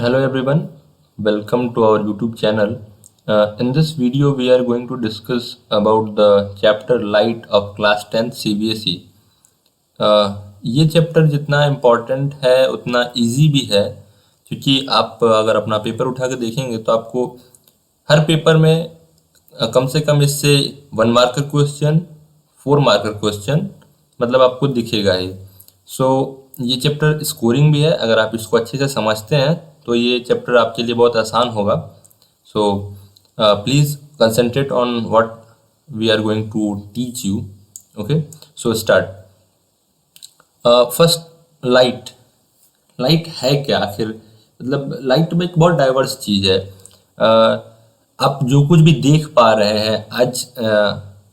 Hello everyone, welcome to our YouTube channel. In this video, we are going to discuss about the chapter Light of Class 10 CBSE. ये chapter जितना important है उतना easy भी है, क्योंकि आप अगर अपना पेपर उठा के देखेंगे तो आपको हर पेपर में कम से कम इससे 1 मार्कर क्वेश्चन, 4 मार्कर क्वेश्चन मतलब आपको दिखेगा ही। ये चैप्टर स्कोरिंग भी है। अगर आप इसको अच्छे से समझते हैं तो ये चैप्टर आपके लिए बहुत आसान होगा। Please concentrate on what we are going to teach you. Okay, so start. First, light. Light है क्या आखिर? मतलब लाइट में एक बहुत डाइवर्स चीज़ है। आप जो कुछ भी देख पा रहे हैं आज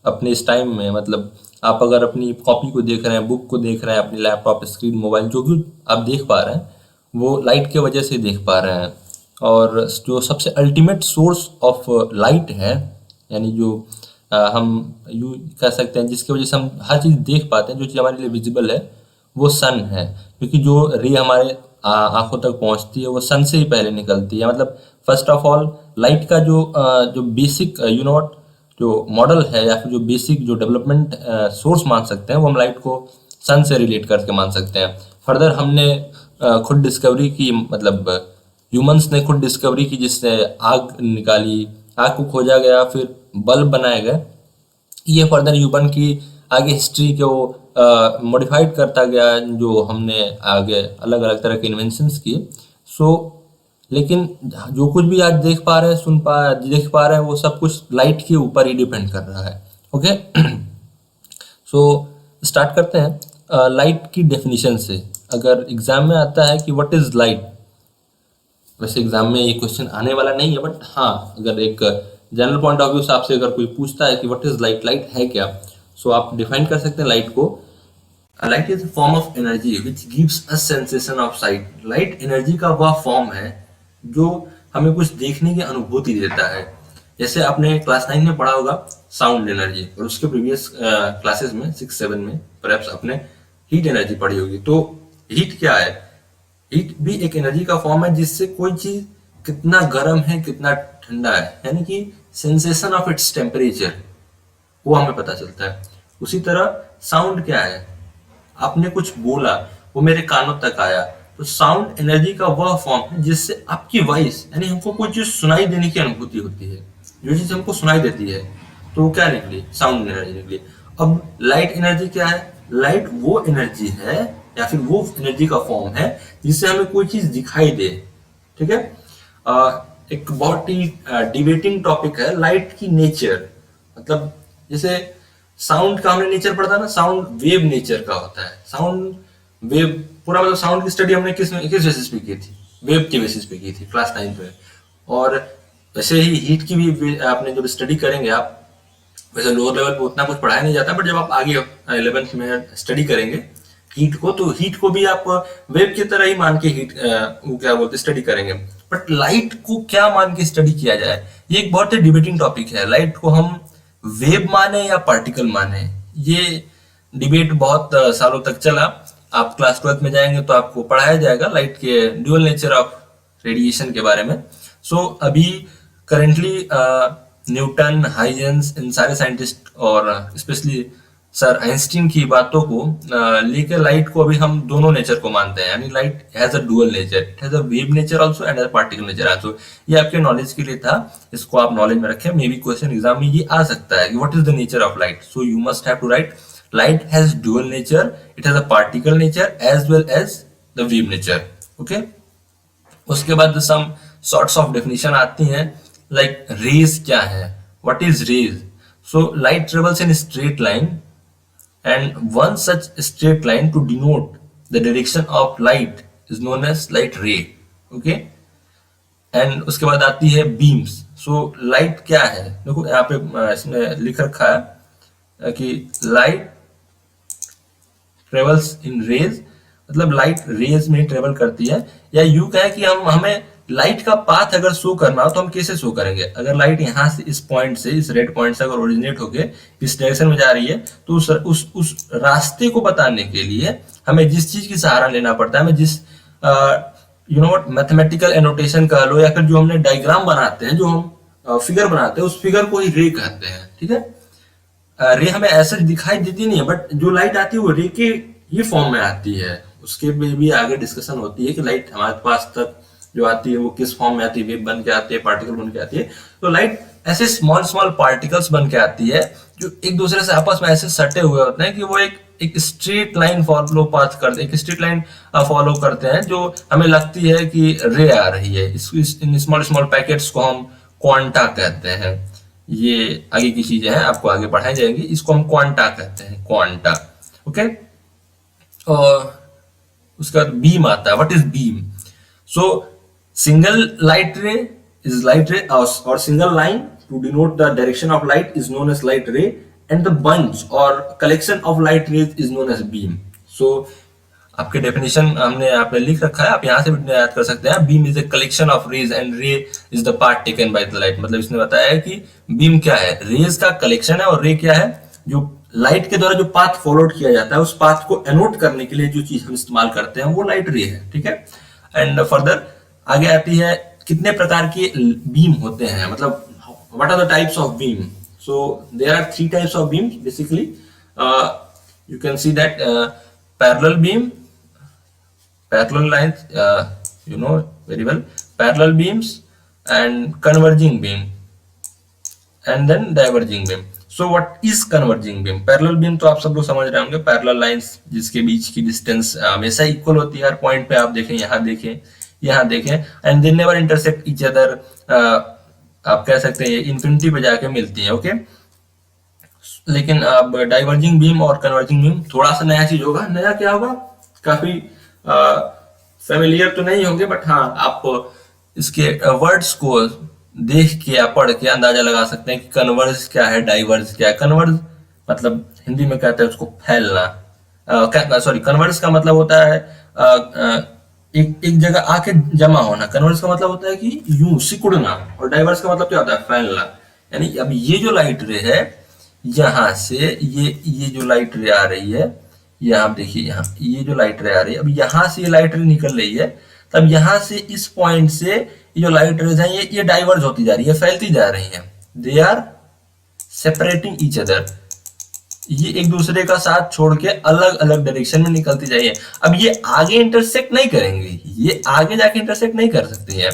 अपने इस टाइम में, मतलब आप अगर अपनी कॉपी को देख रहे हैं, बुक को देख रहे हैं, अपनी लैपटॉप स्क्रीन, मोबाइल, जो भी आप देख पा रहे हैं वो लाइट के वजह से देख पा रहे हैं। और जो सबसे अल्टीमेट सोर्स ऑफ लाइट है, यानी जो हम यूँ कह सकते हैं जिसकी वजह से हम हर चीज़ देख पाते हैं, जो चीज़ हमारे लिए विजिबल है, वो सन है। क्योंकि जो रे हमारे आंखों तक पहुंचती है वो सन से ही पहले निकलती है। मतलब फर्स्ट ऑफ ऑल लाइट का जो बेसिक जो मॉडल है, या फिर जो बेसिक जो डेवलपमेंट सोर्स मान सकते हैं, वो हम लाइट को सन से रिलेट करके मान सकते हैं। फर्दर हमने खुद डिस्कवरी की, मतलब ह्यूमंस ने खुद डिस्कवरी की, जिससे आग निकाली, आग को खोजा गया, फिर बल्ब बनाए गए। ये फर्दर ह्यूमन की आगे हिस्ट्री को मॉडिफाइड करता गया, जो हमने आगे अलग अलग तरह के इन्वेंशंस किए। लेकिन जो कुछ भी आज देख पा रहे हैं, देख पा रहे हैं, वो सब कुछ लाइट के ऊपर ही डिपेंड कर रहा है। ओके, स्टार्ट करते हैं लाइट की डेफिनेशन से। अगर एग्जाम में आता है कि व्हाट इज लाइट, वैसे एग्जाम में ये क्वेश्चन आने वाला नहीं है, बट हाँ, अगर एक जनरल पॉइंट ऑफ व्यू से आपसे अगर कोई पूछता है कि व्हाट इज लाइट, लाइट है क्या, आप डिफाइन कर सकते हैं लाइट को। Light is a form of energy which gives a sensation of site. Light energy का वह फॉर्म है जो हमें कुछ देखने की अनुभूति देता है। जैसे आपने क्लास 9 में पढ़ा होगा साउंड एनर्जी, और उसके प्रीवियस क्लासेस में 6-7 में परहैप्स आपने हीट एनर्जी पढ़ी होगी। तो हीट क्या है? हीट भी एक एनर्जी का फॉर्म है जिससे कोई चीज कितना गर्म है, कितना ठंडा है, यानी कि सेंसेशन ऑफ इट्स टेम्परेचर, वो हमें पता चलता है। उसी तरह साउंड क्या है? आपने कुछ बोला, वो मेरे कानों तक आया, तो साउंड एनर्जी का वह फॉर्म है जिससे आपकी वॉइस, यानी हमको कोई चीज सुनाई देने की अनुभूति होती है। जो चीज हमको सुनाई देती है तो वो क्या निकली? साउंड एनर्जी निकली। अब लाइट एनर्जी क्या है? लाइट वो एनर्जी है, या फिर वो एनर्जी का फॉर्म है जिससे हमें कोई चीज दिखाई दे। ठीक है, एक बहुत ही डिबेटिंग टॉपिक है लाइट की नेचर। मतलब जैसे साउंड का हमने नेचर पढ़ा था ना, साउंड वेव नेचर का होता है। साउंड वेव पूरा, मतलब साउंड की स्टडी हमने किस बेसिस पे की थी? वेव के बेसिस पे की थी क्लास 9 में। और वैसे ही हीट की भी आपने जब स्टडी करेंगे आप, वैसे लोअर लेवल पे उतना कुछ पढ़ाया नहीं जाता, बट जब आप आगे 11th में स्टडी करेंगे हीट को, तो हीट को भी आप वेव की तरह ही मान के हीट वो क्या बोलते स्टडी करेंगे। बट लाइट को क्या मान के स्टडी किया जाए, ये एक बहुत ही डिबेटिंग टॉपिक है। लाइट को हम वेव माने या पार्टिकल माने, ये डिबेट बहुत सालों तक चला। आप क्लास 12th में जाएंगे तो आपको पढ़ाया जाएगा लाइट के ड्यूअल नेचर ऑफ रेडिएशन के बारे में। अभी करेंटली न्यूटन, हाइजेंस, इन सारे साइंटिस्ट और स्पेशली सर आइंस्टीन की बातों को लेकर लाइट को अभी हम दोनों नेचर को मानते हैं। यानी light has a dual nature, it has a wave nature also and a particle nature also. ये आपके नॉलेज के लिए था, इसको आप नॉलेज में रखें। मे बी क्वेश्चन एग्जाम में ये आ सकता है कि what is the nature of light, so you must have to write light has dual nature, it has a particle nature as well as the wave nature. Okay, उसके बाद सम sorts of definition आती हैं, like rays क्या है, what is rays? Light travels in straight line and one such straight line to denote the direction of light is known as light ray. Okay, and उसके बाद आती है beams. Light क्या है? देखो यहाँ पे इसमें लिख रखा है कि लाइट ट्रेवल्स इन रेज, मतलब लाइट रेज में ट्रेवल करती है। या यूं कहें कि हमें लाइट का पाथ अगर शो करना हो तो हम कैसे शो करेंगे? अगर लाइट यहाँ से इस पॉइंट से, इस रेड पॉइंट से अगर ओरिजिनेट होके इस डायरेक्शन में जा रही है, तो उस रास्ते को बताने के लिए हमें जिस चीज की सहारा लेना पड़ता है, हमें जिस you know what, mathematical annotation कह लो, या फिर जो हमने डायग्राम बनाते हैं, जो हम फिगर बनाते हैं, उस फिगर को ही रे कहते हैं, ठीक है। रे हमें ऐसे दिखाई देती नहीं है, बट जो लाइट आती है वो रे के ही फॉर्म में आती है। उसके पे भी आगे डिस्कशन होती है कि लाइट हमारे पास तक जो आती है वो किस फॉर्म में आती है, वेव बन के आती है, पार्टिकल बन के आती है। तो लाइट ऐसे स्मॉल स्मॉल पार्टिकल्स बन के आती है जो एक दूसरे से आपस में ऐसे सटे हुए होते हैं कि वो एक स्ट्रेट लाइन फॉलो पाथ करते हैं, एक स्ट्रेट लाइन फॉलो करते हैं, जो हमें लगती है कि रे आ रही है। इन स्मॉल स्मॉल पैकेट्स को हम क्वांटा कहते हैं। ये आगे की चीजें हैं, आपको आगे पढ़ाई जाएंगी। इसको हम क्वांटा कहते हैं, क्वांटा, ओके। और उसके बाद बीम आता है। What is beam? So single light ray is light ray, और single line to denote the direction of light is known as light ray, and the bunch और collection of light rays is known as beam. So आपके definition हमने यहाँ पे लिख रखा है, आप यहाँ से भी याद कर सकते हैं। Beam is a collection of rays and ray is the part taken by the light. मतलब इसने बताया है कि बीम क्या है, रेज का कलेक्शन है, और रे क्या है, जो लाइट के द्वारा जो पाथ फॉलोड किया जाता है, उस पाथ को एनोट करने के लिए जो चीज हम इस्तेमाल करते हैं वो लाइट रे है, ठीक है। एंड फर्दर आगे आती है कितने प्रकार के बीम होते हैं, मतलब what are the types of beam. So there are 3 types of beam basically. You can see that parallel beam, parallel lines, you know very well, parallel beams and converging beam, and then diverging beam. So what is converging beam? Parallel beam तो आप सब लोग समझ रहे होंगे, parallel lines जिसके बीच की distance हमेशा इक्वल होती है हर पॉइंट पे। आप देखें, यहाँ देखें, यहाँ देखें, and they never intersect each other. आप कह सकते हैं इन्फिनिटी पे जाके मिलती है, ओके। लेकिन अब डाइवर्जिंग बीम और कन्वर्जिंग बीम थोड़ा सा नया चीज होगा। नया क्या होगा, काफी फेमिलियर तो नहीं होंगे, बट हाँ आप इसके वर्ड्स को देख के या पढ़ के अंदाजा लगा सकते हैं कि कन्वर्ज क्या है, डाइवर्ज क्या है। कन्वर्ज मतलब हिंदी में कहते हैं उसको फैलना। सॉरी, कन्वर्ज का मतलब होता है एक जगह आके जमा होना। कन्वर्ज का मतलब होता है कि यूं सिकुड़ना, और डाइवर्ज का मतलब क्या होता है, फैलना। यानी अब ये जो लाइट रे है, यहाँ से ये जो लाइट रे आ रही है, यहाँ आप देखिए, यहाँ ये जो लाइट रे आ रही है, अब यहाँ से ये लाइट रे निकल रही है, तब यहाँ से इस पॉइंट से ये जो लाइट रेज है ये डाइवर्ज होती जा रही है, फैलती जा रही है। They are separating each other. ये एक दूसरे का साथ छोड़ के अलग अलग डायरेक्शन में निकलती जाइए। अब ये आगे इंटरसेक्ट नहीं करेंगे, ये आगे जाके इंटरसेक्ट नहीं कर सकती है।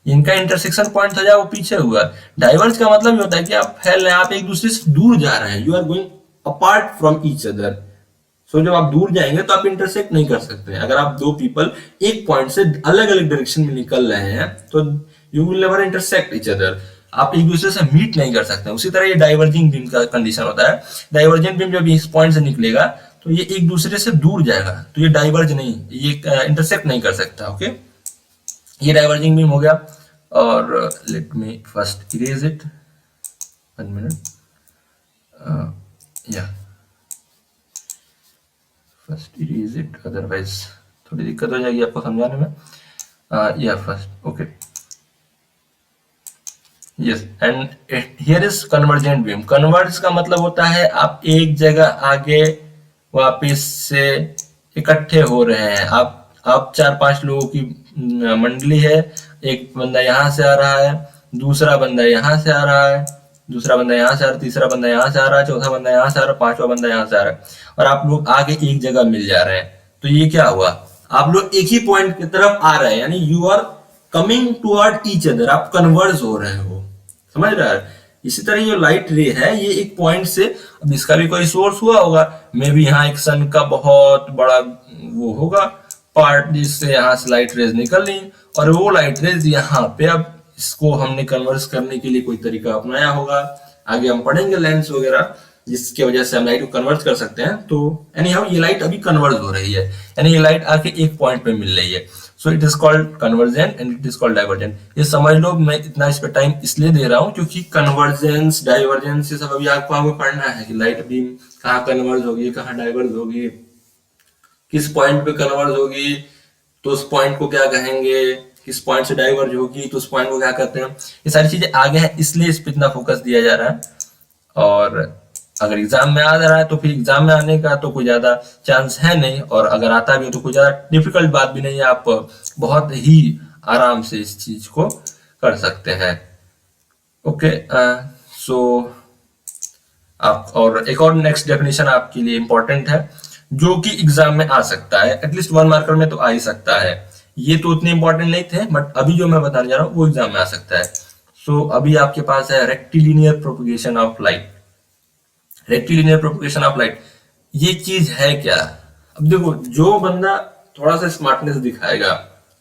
इनका इंटरसेक्शन पॉइंट था जहाँ वो पीछे हुआ। डाइवर्ज का मतलब ये होता है कि आप फैल रहे हैं, आप एक दूसरे से दूर जा रहे हैं, you are going apart from each other. So जब आप दूर जाएंगे तो आप इंटरसेक्ट नहीं कर सकते। अगर आप दो पीपल एक पॉइंट से अलग अलग डायरेक्शन में निकल रहे हैं तो you will never intersect each other, आप एक दूसरे से मीट नहीं कर सकते। उसी तरह ये डाइवर्जिंग बीम का कंडीशन होता है। डाइवर्जेंट बीम जब इस पॉइंट से निकलेगा तो ये एक दूसरे से दूर जाएगा, तो ये डाइवर्ज नहीं, ये इंटरसेक्ट नहीं कर सकता, ओके। ये डाइवर्जिंग बीम हो गया। और let me first erase it, 1 minute, या फर्स्ट इरेज इट, अदरवाइज थोड़ी दिक्कत हो जाएगी आपको समझाने में। या first, okay, yes. And here is convergent beam. Converge का मतलब होता है आप एक जगह आगे वापस से इकट्ठे हो रहे हैं। आप 4-5 लोगों की मंडली है, एक बंदा यहाँ से आ रहा है, दूसरा बंदा यहाँ से आ रहा है, दूसरा बंदा यहाँ से आ रहा है, तीसरा बंदा यहाँ से आ रहा है, चौथा बंदा यहाँ से आ रहा है, 5वां बंदा यहाँ से आ रहा है, और आप लोग आगे एक जगह मिल जा रहे हैं। तो ये क्या हुआ, आप लोग एक ही पॉइंट की तरफ आ रहे हैं, यानी you are coming toward each other, आप कन्वर्ज हो रहे हो, समझ रहे हैं। इसी तरह ये लाइट रे है, ये एक पॉइंट से, अब इसका भी कोई सोर्स हुआ होगा, मे भी यहाँ एक सन का बहुत बड़ा वो होगा पार्ट, जिससे यहाँ से लाइट रेज निकल रही, और वो लाइट रेज यहाँ पे, अब इसको हमने कन्वर्स करने के लिए कोई तरीका अपनाया होगा। आगे हम पढ़ेंगे लेंस वगैरह, जिसकी वजह से हम लाइट को कन्वर्ट कर सकते हैं। तो यानी हम ये लाइट अभी कन्वर्ज हो रही है, यानी ये लाइट आके एक पॉइंट पे मिल रही है। So it is called convergent and it is called divergent. ये समझ लो, मैं इतना इस पे टाइम इसलिए दे रहा हूँ क्योंकि कन्वर्जेंस, डाइवर्जेंस, ये सब अभी आपको आगे पढ़ना है कि लाइट बीम कहाँ कन्वर्ज होगी, कहाँ डाइवर्ज होगी, किस पॉइंट पे कन्वर्ज होगी तो उस पॉइंट को क्या कहेंगे, किस पॉइंट से डाइवर्ज होगी तो उस पॉइंट को क्या कहते हैं। ये सारी चीजें आगे हैं, इसलिए इस पे इतना फोकस दिया जा रहा है। और अगर एग्जाम में आ रहा है तो फिर एग्जाम में आने का तो कोई ज्यादा चांस है नहीं, और अगर आता भी है तो कोई ज्यादा डिफिकल्ट बात भी नहीं है, आप बहुत ही आराम से इस चीज को कर सकते हैं। ओके, सो आप, और एक और नेक्स्ट डेफिनेशन आपके लिए इंपॉर्टेंट है जो कि एग्जाम में आ सकता है, एटलीस्ट 1 मार्कर में तो आ ही सकता है। ये तो उतने इंपॉर्टेंट नहीं थे, बट अभी जो मैं बताने जा रहा हूँ वो एग्जाम में आ सकता है। सो अभी आपके पास है rectilinear propagation of light. Rectilinear propagation of light, ये चीज है क्या? अब देखो, जो बंदा थोड़ा सा स्मार्टनेस दिखाएगा,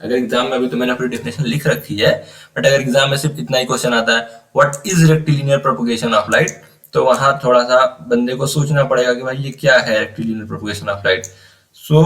अगर एग्जाम में, अभी तो मैंने अपनी डेफिनेशन लिख रखी है, बट अगर एग्जाम में सिर्फ इतना ही क्वेश्चन आता है what is rectilinear propagation of light, तो वहां थोड़ा सा बंदे को सोचना पड़ेगा कि भाई ये क्या है रेक्टिलिनियर प्रोपगेशन ऑफ लाइट। सो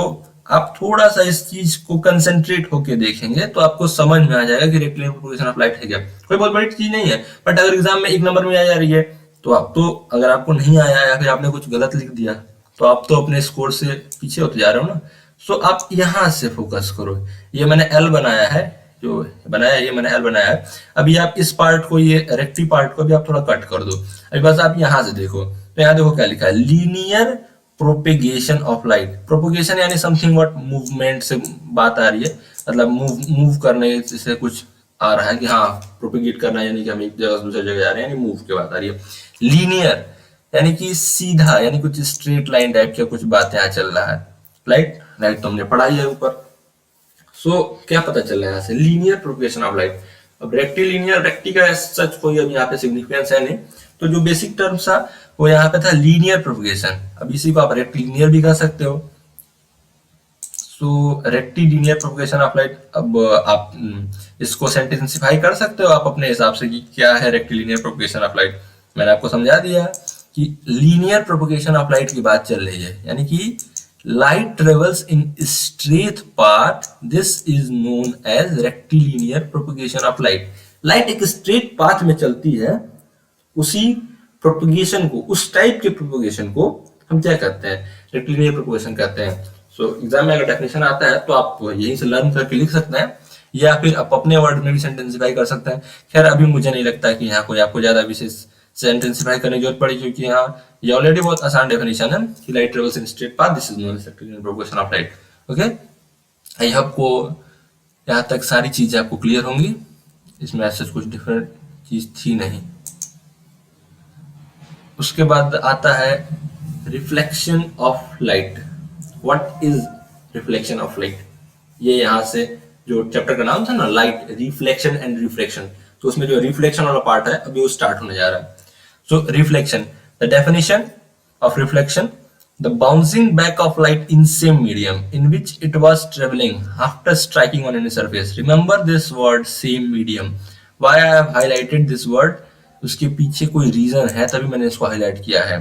आप थोड़ा सा इस चीज को कंसेंट्रेट होके देखेंगे तो आपको समझ में आ जाएगा कि रेक्टिलिनियर प्रोपगेशन ऑफ लाइट है क्या। कोई बहुत बड़ी चीज नहीं है, बट अगर एग्जाम में 1 नंबर में आ जा रही है तो आप तो, अगर आपको नहीं आया या फिर आपने कुछ गलत लिख दिया तो आप तो अपने स्कोर से पीछे होते जा रहे हो ना। सो आप यहां से फोकस करो। ये मैंने एल बनाया है, जो बनाया है ये मैंने एल बनाया है। अभी आप इस पार्ट को, ये रेक्टी पार्ट को भी आप थोड़ा कट कर दो। अभी बस आप यहां से देखो, तो यहाँ देखो क्या लिखा है, linear propagation of light. Propagation यानी समथिंग व्हाट, मूवमेंट से बात आ रही है, मतलब मूव करने से कुछ आ रहा है कि हाँ प्रोपेगेट करना, यानी कि हम एक जगह से दूसरी जगह जा रहे हैं, यानी मूव की बात आ रही है। लीनियर यानी कि सीधा, यानी कुछ स्ट्रेट लाइन टाइप के कुछ बात यहाँ चल रहा है। लाइट लाइट तो हमने पढ़ाई है ऊपर। सो क्या पता चल रहा है यहाँ से, लीनियर प्रोपेगेशन ऑफ लाइट। अब रेक्टिलिनियर, रेक्टी का सच कोई अब यहाँ पे सिग्निफिकेंस है नहीं, तो जो बेसिक टर्म था वो यहाँ पे था लीनियर प्रोपेगेशन। अब इसी को आप रेक्टिलिनियर भी कह सकते हो। सो रेक्टिलिनियर प्रोपेगेशन ऑफ लाइट, अब आप इसको सेंटेंसिफाई कर सकते हो आप अपने हिसाब से कि क्या है रेक्टिलिनियर प्रोपेगेशन ऑफ लाइट। मैंने आपको समझा दिया कि लीनियर प्रोपेगेशन ऑफ लाइट की बात चल रही है, यानी कि light travels in straight path, this is known as rectilinear propagation of light। Light एक स्ट्रेट पाथ में चलती है, उसी प्रोपगेशन को, उस टाइप के प्रोपगेशन को हम क्या कहते हैं, रेक्टिलिनियर प्रोपगेशन कहते हैं। सो एग्जाम में अगर डेफिनेशन आता है तो आप यहीं से लर्न करके लिख सकते हैं, या फिर आप अपने वर्ड में भी सेंटेंसिफाई कर सकते हैं। खैर अभी मुझे नहीं लगता कि यहाँ कोई आपको ज्यादा विशेष सेंटेंसिफाई करने की जरूरत पड़ी, क्योंकि यहाँ ये ऑलरेडी बहुत आसान डेफिनेशन है कि light travels in straight path, this is known as rectilinear propagation of light. Okay, I hope को यहाँ तक सारी चीजें आपको क्लियर होंगी, इसमें ऐसा कुछ डिफरेंट चीज थी नहीं। उसके बाद आता है reflection of light. What is reflection of light? ये यहाँ से जो चैप्टर का नाम था ना, लाइट रिफ्लेक्शन एंड रिफ्रैक्शन, तो उसमें जो रिफ्लेक्शन वाला पार्ट है अभी वो स्टार्ट होने जा रहा है। So reflection, the definition of reflection, the bouncing back of light in same medium in which it was traveling after striking on any surface। remember this word same medium, why I have highlighted this word, उसके पीछे कोई reason है तभी मैंने इसको highlight किया है,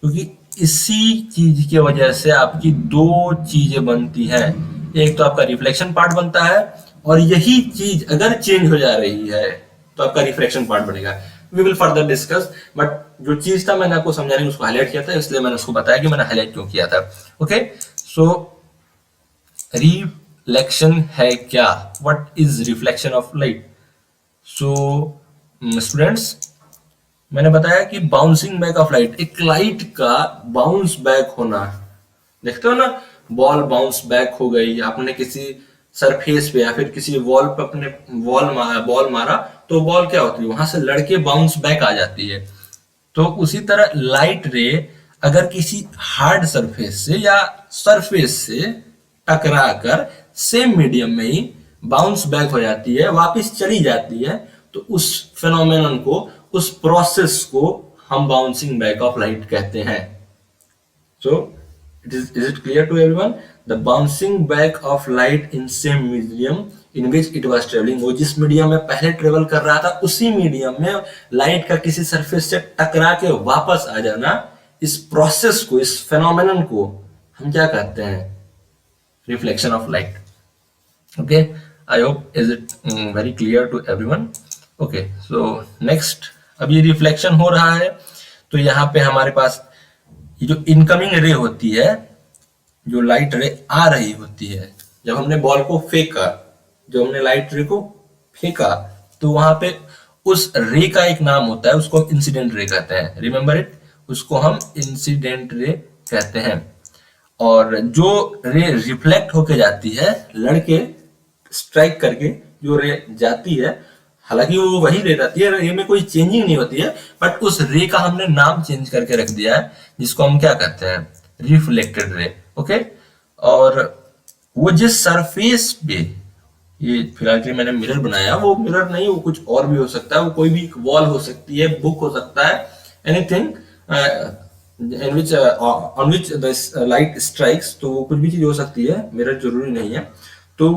क्योंकि इसी चीज की वजह से आपकी दो चीजें बनती हैं। एक तो आपका रिफ्लेक्शन पार्ट बनता है, और यही चीज अगर चेंज हो जा रही है तो आपका रिफ्रैक्शन पार्ट बनेगा। We will further discuss, but जो चीज था मैंने आपको समझाने में उसको हाईलाइट किया था, इसलिए मैंने उसको बताया कि मैंने हाईलाइट क्यों किया था। ओके, सो रिफ्लेक्शन है क्या, what is reflection of light? So students, मैंने बताया कि बाउंसिंग बैक ऑफ लाइट, एक लाइट का बाउंस बैक होना, देखते हो ना, बॉल बाउंस बैक हो गई, आपने किसी सरफेस पे या फिर किसी वॉल पे अपने बॉल मारा तो बॉल क्या होती है, वहां से लड़के बाउंस बैक आ जाती है। तो उसी तरह लाइट रे अगर किसी हार्ड सरफेस से या सरफेस से टकरा कर सेम मीडियम में ही बाउंस बैक हो जाती है, वापस चली जाती है, तो उस फेनोमेनन को, उस प्रोसेस को हम बाउंसिंग बैक ऑफ लाइट कहते हैं। सो is it clear to everyone? The bouncing back of light in same medium in which it was traveling, वो जिस मीडियम में पहले ट्रेवल कर रहा था उसी मीडियम में लाइट का किसी सरफेस से टकरा के वापस आ जाना, इस प्रोसेस को, इस फेनोमेनन को हम क्या कहते हैं, reflection of light. Okay, I hope is it very clear to everyone. Okay, so next, अब ये रिफ्लेक्शन हो रहा है तो यहाँ पे हमारे पास ये जो इनकमिंग रे होती है, जो लाइट रे आ रही होती है, जब हमने बॉल को फेंका, जब हमने लाइट रे को फेंका, तो वहां पे उस रे का एक नाम होता है, उसको इंसिडेंट रे कहते हैं। रिमेंबर इट, उसको हम इंसिडेंट रे कहते हैं। और जो रे रिफ्लेक्ट होके जाती है, लड़के स्ट्राइक करके जो रे जाती है, हालांकि वो वही रे रहती है, रे में कोई चेंजिंग नहीं होती है, बट उस रे का हमने नाम चेंज करके रख दिया है, जिसको हम क्या कहते हैं, रिफ्लेक्टेड रे। ओके, और वो जिस सरफेस पे, ये फिलहाल के लिए मैंने मिरर बनाया, वो मिरर नहीं, वो कुछ और भी हो सकता है, वो कोई भी वॉल हो सकती है, बुक हो सकता है, anything in which on which the light strikes, तो वो कुछ भी चीज हो सकती है, मिरर जरूरी नहीं है। तो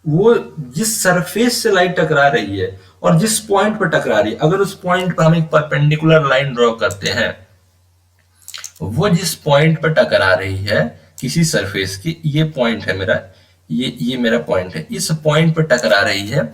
वो जिस सरफेस से लाइट टकरा रही है और जिस पॉइंट पर टकरा रही है, अगर उस पॉइंट पर हम एक परपेंडिकुलर लाइन ड्रॉ करते हैं, वो जिस पॉइंट पर टकरा रही है किसी सरफेस की, ये पॉइंट है मेरा, ये मेरा पॉइंट है, इस पॉइंट पर टकरा रही है,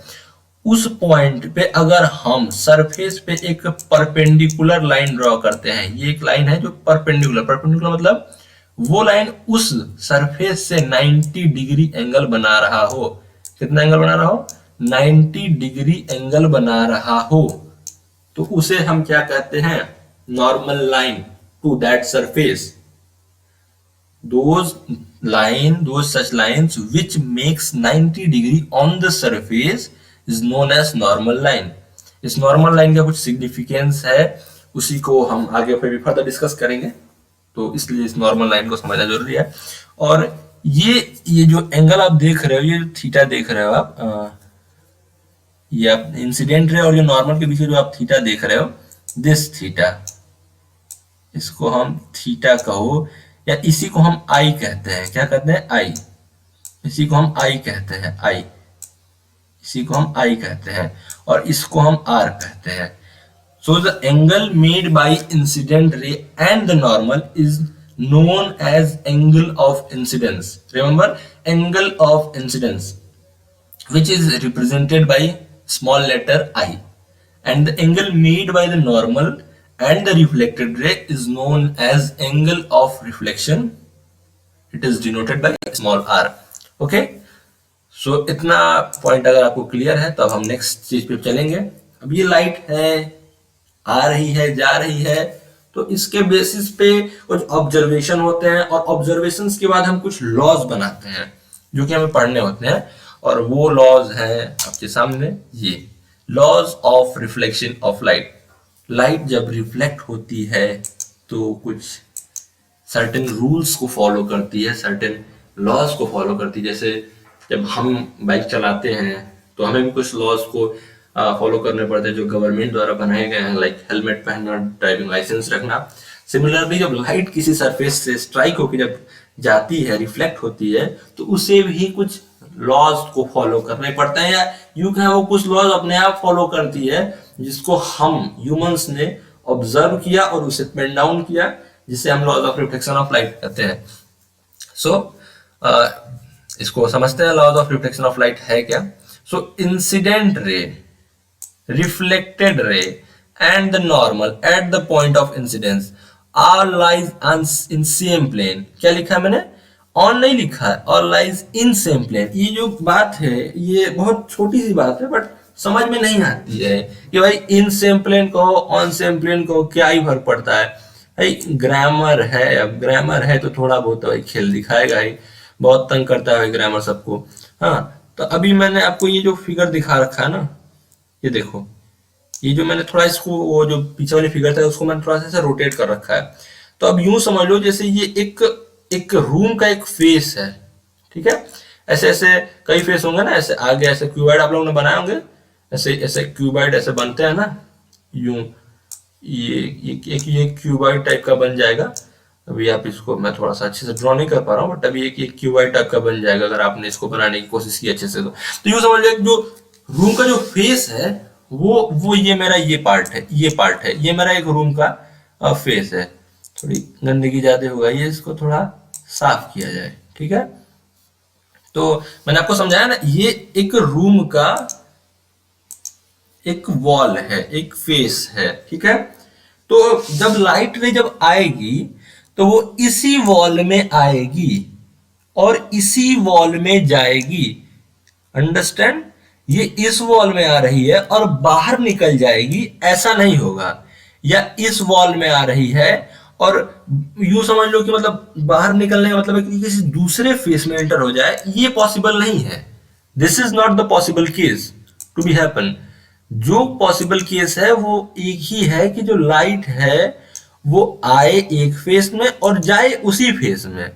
उस पॉइंट पे अगर हम सरफेस पे एक परपेंडिकुलर लाइन ड्रॉ करते हैं, ये एक लाइन है जो परपेंडिकुलर मतलब वो लाइन उस सरफेस से 90 डिग्री एंगल बना रहा हो। कितना एंगल बना रहा हो? 90 डिग्री एंगल बना रहा हो, तो उसे हम क्या कहते हैं? Normal line to that surface. those such lines which makes 90 degree on the surface is known as normal line। इस नॉर्मल लाइन का कुछ सिग्निफिकेंस है, उसी को हम आगे फिर भी फर्दर डिस्कस करेंगे, तो इसलिए इस नॉर्मल लाइन को समझना जरूरी है। और ये जो एंगल आप देख रहे हो, ये थीटा देख रहे हो आप, ये आप इंसिडेंट रे और जो नॉर्मल के बीच जो आप थीटा देख रहे हो, दिस थीटा, इसको हम थीटा कहो, या इसी को हम आई कहते हैं। क्या कहते हैं? आई। इसी को हम आई कहते हैं, आई, इसी को हम आई कहते हैं, और इसको हम आर कहते हैं। So the angle made by incident ray and the normal is known as angle of incidence। Remember, angle of incidence, which is represented by small letter I, and the angle made by the normal and the reflected ray is known as angle of reflection। It is denoted by small r। Okay, so इतना point अगर आपको clear है तो अब हम next चीज पे चलेंगे। अब ये लाइट है, आ रही है, जा रही है, तो इसके बेसिस पे कुछ ऑब्जर्वेशन होते हैं, और ऑब्जर्वेशंस के बाद हम कुछ लॉज बनाते हैं जो कि हमें पढ़ने होते हैं, और वो लॉज हैं आपके सामने, ये laws of reflection of light. Light जब रिफ्लेक्ट होती है तो कुछ सर्टेन रूल्स को फॉलो करती है, सर्टेन लॉज को फॉलो करती है। जैसे जब हम बाइक चलाते हैं तो हमें भी कुछ लॉज को फॉलो करने पड़ते हैं जो गवर्नमेंट द्वारा बनाए गए हैं, लाइक हेलमेट पहनना, ड्राइविंग लाइसेंस रखना। सिमिलरली जब लाइट किसी सरफेस से स्ट्राइक होकर जब जाती है, रिफ्लेक्ट होती है, तो उसे भी कुछ लॉज को फॉलो करने पड़ते हैं, या यूं कहें वो कुछ लॉज अपने आप फॉलो करती है, जिसको हम ह्यूमंस ने ऑब्जर्व किया और उसे पेन डाउन किया, जिसे हम laws of reflection of light कहते हैं। सो इसको समझते हैं, laws of reflection of light है क्या। So incident ray, reflected ray and the normal at the point of incidence all lies in same plane। क्या लिखा है मैंने? on नहीं लिखा है, all lies in same plane। ये जो बात है ये बहुत छोटी सी बात है, बट समझ में नहीं आती है कि भाई इन सेम प्लेन कहो, ऑन सेम प्लेन कहो, क्या ही फर्क पड़ता है भाई। ग्रामर है, अब ग्रामर है तो थोड़ा बहुत भाई खेल दिखाएगा ही, बहुत तंग करता है ग्रामर सबको। हाँ, तो अभी मैंने आपको ये जो फिगर दिखा रखा है ना, ये देखो, ये जो मैंने थोड़ा इसको, वो जो पीछे वाली फिगर था उसको मैंने थोड़ा सा रोटेट कर रखा है। तो अब यूं समझ लो जैसे ये एक रूम का एक फेस है, ठीक है। ऐसे ऐसे कई फेस होंगे ना, ऐसे आगे ऐसे क्यूबाइड आप लोगों ने बनाए होंगे, ऐसे ऐसे क्यूबाइड ऐसे बनते हैं ना, यूं ये क्यूबाइड टाइप का बन जाएगा। अभी आप इसको, मैं थोड़ा सा अच्छे से ड्रॉ नहीं कर पा रहा हूँ, बट अभी एक क्यूबाइड टाइप का बन जाएगा अगर आपने इसको बनाने की कोशिश की अच्छे से। तो यूं समझ लो जो रूम का जो फेस है वो ये मेरा ये पार्ट है, ये मेरा एक रूम का फेस है। थोड़ी गंदगी ज्यादा होगा, ये इसको थोड़ा साफ किया जाए, ठीक है। तो मैंने आपको समझाया ना, ये एक रूम का एक वॉल है, एक फेस है, ठीक है। तो जब लाइट रे जब आएगी तो वो इसी वॉल में आएगी और इसी वॉल में जाएगी। अंडरस्टैंड? ये इस वॉल में आ रही है और बाहर निकल जाएगी, ऐसा नहीं होगा। या इस वॉल में आ रही है, और यूं समझ लो कि मतलब बाहर निकलने का मतलब है कि किसी दूसरे फेस में एंटर हो जाए, ये पॉसिबल नहीं है। This is not the possible case to be happen. जो पॉसिबल केस है वो एक ही है कि जो लाइट है वो आए एक फेस में और जाए उसी फेस में।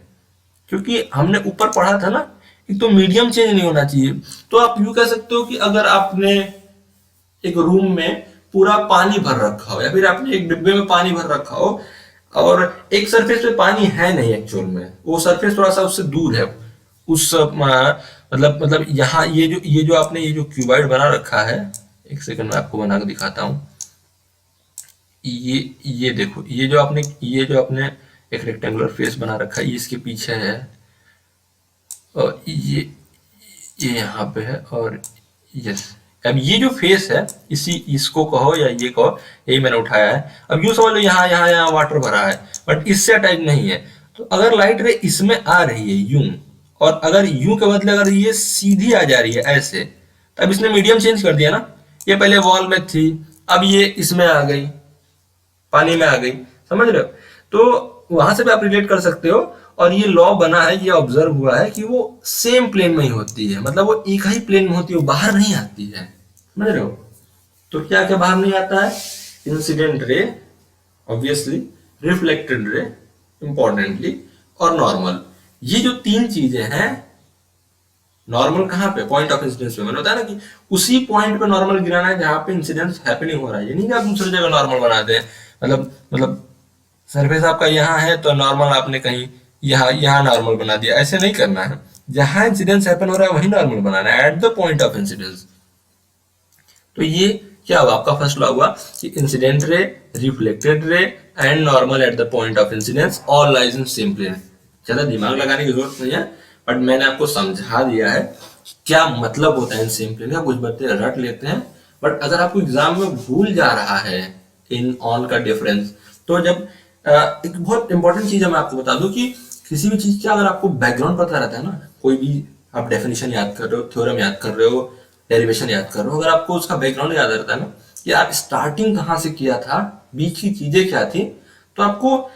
क्योंकि हमने ऊपर पढ़ा था ना, एक तो मीडियम चेंज नहीं होना चाहिए। तो आप यूं कह सकते हो कि अगर आपने एक रूम में पूरा पानी भर रखा हो, या फिर आपने एक डिब्बे में पानी भर रखा हो, और एक सरफेस पे पानी है नहीं एक्चुअल में, वो सरफेस थोड़ा सा उससे दूर है, उस मतलब यहाँ ये जो आपने ये जो क्यूबॉइड बना रखा है, एक सेकंड में आपको बना के दिखाता हूँ। ये देखो, ये जो आपने एक रेक्टेंगुलर फेस बना रखा है, ये इसके पीछे है, और ये यहाँ पे है, और यस, अब ये जो फेस है, इसको कहो या ये कहो, यही मैंने उठाया है। अब यूं समझ लो यहाँ वाटर भरा है, बट इससे अटैच नहीं है। तो अगर लाइट रे इसमें आ रही है यूं, और अगर यूं के बदले अगर ये सीधी आ जा रही है ऐसे, तब इसने मीडियम चेंज कर दिया ना। ये पहले वॉल में थी, अब ये इसमें आ गई, पानी में आ गई, समझ रहे हो? तो वहां से भी आप रिलेट कर सकते हो। और ये लॉ बना है, ये ऑब्जर्व हुआ है कि वो सेम प्लेन में ही होती है, मतलब वो एक ही प्लेन में होती है, वो बाहर नहीं आती है, समझ रहे हो? तो क्या क्या बाहर नहीं आता है? Incident ray, obviously, reflected ray, importantly, और नॉर्मल। ये जो तीन चीजें हैं, नॉर्मल कहाँ पे? पॉइंट ऑफ इंसिडेंस पे। मैंने बताया ना कि उसी पॉइंट पे नॉर्मल गिराना है जहां पे इंसिडेंस हैपनिंग हो रहा है। ये नहीं कि आप दूसरी जगह नॉर्मल बना दें, मतलब सरफेस आपका यहाँ है तो नॉर्मल आपने कहीं यहाँ नॉर्मल बना दिया, ऐसे नहीं करना है। जहां इंसिडेंस हैपन हो रहा है वही नॉर्मल बनाना है, eight the point of incidence. तो ये क्या हुआ? आपका फर्स्ट लॉ हुआ कि incident ray, reflected ray and normal at the point of incidence all lies in same plane. ज्यादा दिमाग लगाने की जरूरत नहीं है, बट मैंने आपको समझा दिया है क्या मतलब होता है इन सेम प्लेन का। कुछ बच्चे रट लेते हैं, बट अगर आपको एग्जाम में भूल जा रहा है इन ऑन का डिफरेंस, तो जब एक बहुत इंपॉर्टेंट चीज है, मैं आपको बता दूं कि किसी भी चीज का अगर आपको बैकग्राउंड पता रहता है ना, कोई भी आप डेफिनेशन याद कर रहे हो, थ्योरम याद कर रहे हो, डेरिवेशन याद कर रहे हो, अगर आपको उसका बैकग्राउंड याद रहता है ना कि आप स्टार्टिंग कहाँ से किया था, बीच की चीजें क्या थी, तो आपको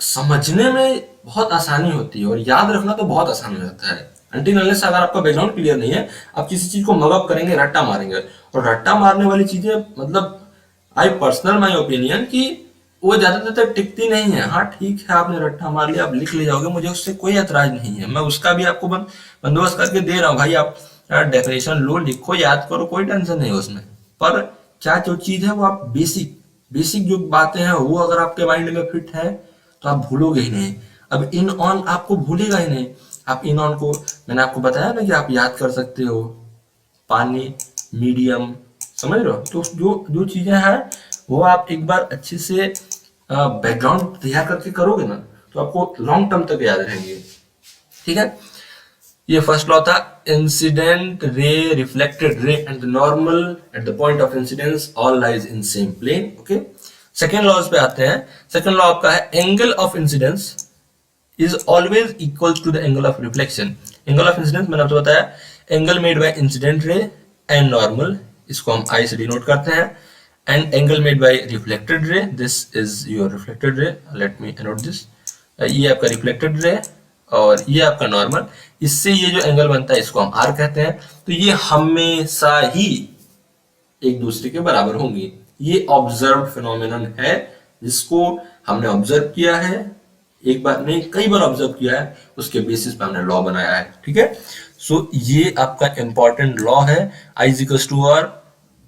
समझने में बहुत आसानी होती है, और याद रखना तो बहुत आसान हो जाता है। अनटिल अनलेस अगर आपका बैकग्राउंड क्लियर नहीं है, आप किसी चीज को मगअप करेंगे, रट्टा मारेंगे, और रट्टा मारने वाली चीजें, मतलब आई पर्सनल माई ओपिनियन कि वो ज्यादातर टिकती नहीं है। हाँ ठीक है, आपने रट्टा मार लिया, आप लिख ले जाओगे, मुझे उससे कोई ऐतराज नहीं है, मैं उसका भी आपको बंदोबस्त करके दे रहा हूँ भाई। आप डेफिनेशन लो, लिखो, याद करो, कोई टेंशन नहीं है उसमें। पर क्या जो चीज है वो आप बेसिक बेसिक जो बातें हैं वो अगर आपके माइंड में फिट है तो आप भूलोगे ही नहीं। अब इन ऑन आपको भूलेगा ही नहीं। आप इन ऑन को, मैंने आपको बताया ना कि आप याद कर सकते हो, पानी, मीडियम, समझ रहे हो? तो जो जो चीजें हैं वो आप एक बार अच्छे से बैकग्राउंड तैयार करके करोगे ना, तो आपको लॉन्ग टर्म तक याद रहेंगे। ठीक है, ये फर्स्ट लॉ था, incident ray, reflected ray and normal at the point of incidence all lies in same plane. Okay, second law पे आते हैं। सेकेंड लॉ आपका है angle of incidence is always equal to the angle of reflection. Angle of incidence मैंने आपको बताया, angle made by incident ray and normal, इसको हम आई से डिनोट करते हैं, and angle made by reflected रे, this is your reflected ray, let me note this, ये आपका रिफ्लेक्टेड रे और ये आपका नॉर्मल, इससे ये जो एंगल बनता है इसको हम आर कहते हैं। तो ये हमेशा ही एक दूसरे के बराबर होंगी। ये ऑब्जर्व फिनोमेनन है जिसको हमने ऑब्जर्व किया है, एक बार नहीं कई बार ऑब्जर्व किया है, उसके बेसिस पे हमने लॉ बनाया है। ठीक है, सो ये आपका इंपॉर्टेंट लॉ है, I is equals to R.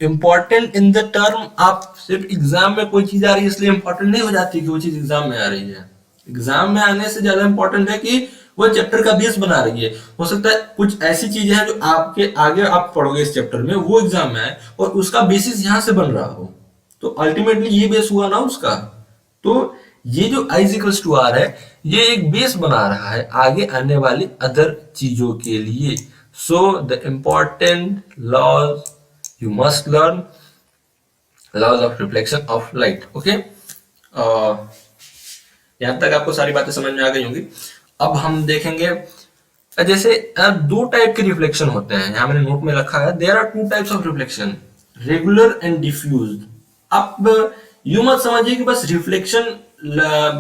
Important in the term, आप सिर्फ एग्जाम में कोई चीज आ रही है इसलिए इंपॉर्टेंट नहीं हो जाती कि वो चीज एग्जाम में आ रही है। एग्जाम में आने से ज्यादा इंपॉर्टेंट है कि वो चैप्टर का बेस बना रही है। हो सकता है कुछ ऐसी चीजें हैं जो आपके आगे आप पढ़ोगे इस चैप्टर में, वो एग्जाम में आए और उसका बेसिस यहां से बन रहा हो, तो अल्टीमेटली ये बेस हुआ ना उसका। तो ये जो आई इक्वल्स टू आर है, ये एक बेस बना रहा है आगे आने वाली अदर चीजों के लिए। So the important laws you must learn, laws of reflection of light. Okay, यहां तक आपको सारी बातें समझ में आ गई होंगी। अब हम देखेंगे जैसे दो टाइप के रिफ्लेक्शन होते हैं, यहां मैंने नोट में रखा है, there are two types of reflection, regular and diffused. अब यूं मत समझिए कि बस रिफ्लेक्शन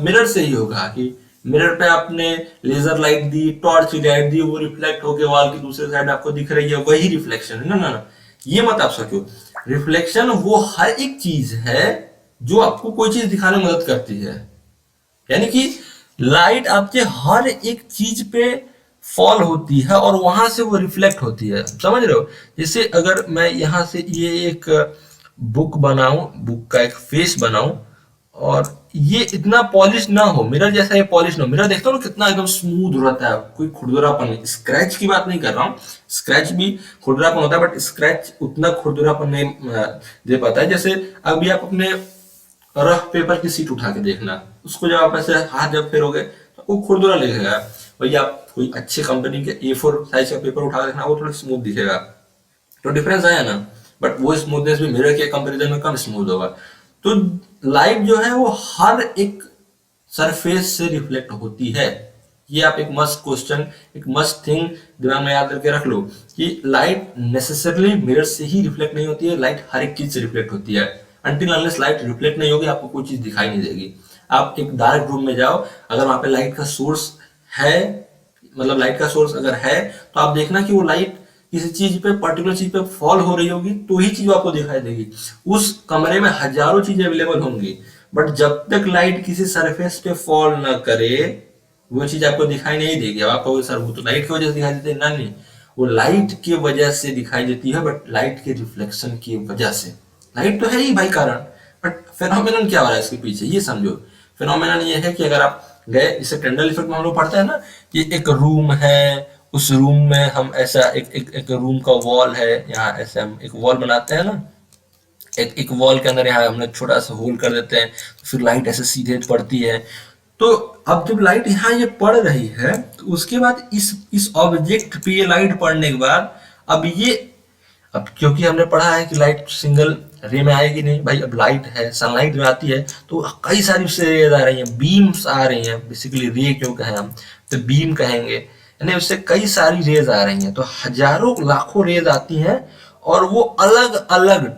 मिरर से ही होगा, कि मिरर पे आपने लेजर लाइट दी, टॉर्च की लाइट दी, वो रिफ्लेक्ट होके वॉल की दूसरे साइड आपको दिख रही है, वही रिफ्लेक्शन है। ना ना ना, ये मत आप सोचो। रिफ्लेक्शन वो हर एक चीज है जो आपको कोई चीज दिखाने में मदद करती है। यानी कि लाइट आपके हर एक चीज पे फॉल होती है और वहां से वो रिफ्लेक्ट होती है, समझ रहे हो? जैसे अगर मैं यहां से ये एक बुक बनाऊं, बुक का एक फेस बनाऊं, और ये इतना पॉलिश ना हो, मिरर जैसा ये पॉलिश ना हो, मिरर देखते हो ना कितना एकदम स्मूथ रहता है, कोई खुरदुरापन नहीं। स्क्रैच की बात नहीं कर रहा हूँ, स्क्रैच भी खुरदुरापन होता है, बट स्क्रैच उतना खुरदुरापन नहीं दे पाता है। जैसे अभी आप अपने रफ पेपर की सीट उठा के देखना, उसको जब आप ऐसे हाथ जब फेरोगे तो वो खुरदुरा दिखेगा। वही आप कोई अच्छे कंपनी के A4 साइज का पेपर उठा के देखना, वो थोड़ा स्मूथ दिखेगा। तो डिफरेंस आया ना। बट वो स्मूथनेस भी मिरर के कंपैरिजन में कम स्मूथ होगा। तो लाइट जो है वो हर एक सरफेस से रिफ्लेक्ट होती है। ये आप एक मस्ट क्वेश्चन, एक मस्ट थिंग दिमाग में याद करके रख लो कि लाइट नेसेसरली मिरर से ही रिफ्लेक्ट नहीं होती है, लाइट हर एक चीज से रिफ्लेक्ट होती है। अनटिल अनलेस लाइट रिफ्लेक्ट नहीं होगी आपको कोई चीज दिखाई नहीं देगी। आप एक डार्क रूम में जाओ, अगर वहां पे लाइट का सोर्स है, मतलब लाइट का सोर्स अगर है, तो आप देखना कि वो लाइट किसी चीज पे, पर्टिकुलर चीज पे फॉल हो रही होगी तो ही चीज आपको दिखाई देगी। उस कमरे में हजारों चीजें अवेलेबल होंगी, बट जब तक लाइट किसी सरफेस पे फॉल ना करे वो चीज आपको दिखाई नहीं देगी। अब आप कहोगे सर वो तो लाइट की वजह से दिखाई देती है। ना नहीं, वो लाइट की वजह से दिखाई देती है, बट लाइट के रिफ्लेक्शन की वजह से। लाइट तो है ही भाई कारण, बट फेनोमेनन क्या हो रहा है इसके पीछे, ये समझो। फेनोमेनन ये है कि अगर आप गए, इसे टेंडल इफेक्ट में हम लोग पढ़ते हैं ना, कि एक रूम है, उस रूम में हम ऐसा एक रूम का वॉल है, यहाँ ऐसे हम एक वॉल बनाते हैं ना, एक वॉल के अंदर यहाँ हमने छोटा सा होल कर देते हैं, तो फिर लाइट ऐसे सीधे पड़ती है। तो अब जब लाइट यहाँ ये पड़ रही है, तो उसके बाद इस ऑब्जेक्ट पे ये लाइट पड़ने के बाद, अब ये, अब क्योंकि हमने पढ़ा है कि लाइट सिंगल रे में आएगी नहीं भाई, अब लाइट है, सनलाइट में आती है तो कई सारी उससे रेज आ रही हैं, बीम्स आ रही हैं, बेसिकली रे क्यों कहें हम, तो बीम कहेंगे, यानी उससे कई सारी रेज आ रही हैं, तो हजारों लाखों रेज आती हैं, और वो अलग अलग